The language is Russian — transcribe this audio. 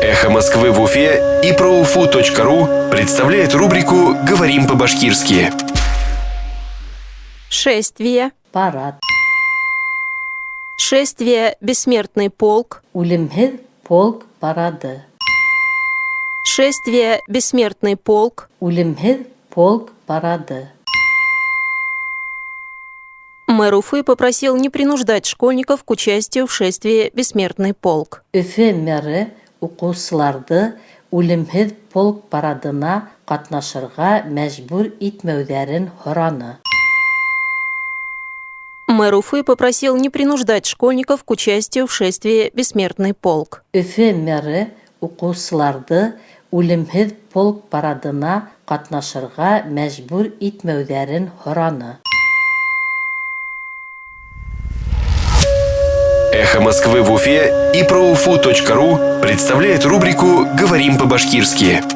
Эхо Москвы в Уфе и ProUFU.ру представляет рубрику «Говорим по-башкирски». Шествие. Парад. Шествие «Бессмертный полк». Үлемһеҙ полк парады. Шествие «Бессмертный полк». Үлемһеҙ полк парады. Мэр Уфы попросил не принуждать школьников к участию в шествии «Бессмертный полк». Өфө мэры уҡыусыларҙы үлемһеҙ полк парадына ҡатнашырға мәжбүр итмәүҙәрен һораны. Мэр Уфы попросил не принуждать школьников к участию в шествии «Бессмертный полк». Өфө мэры уҡыусыларҙы үлемһеҙ полк парадына ҡатнашырға мәжбүр итмәүҙәрен һораны. Эхо Москвы в Уфе и ProUFU.ру представляет рубрику «Говорим по-башкирски».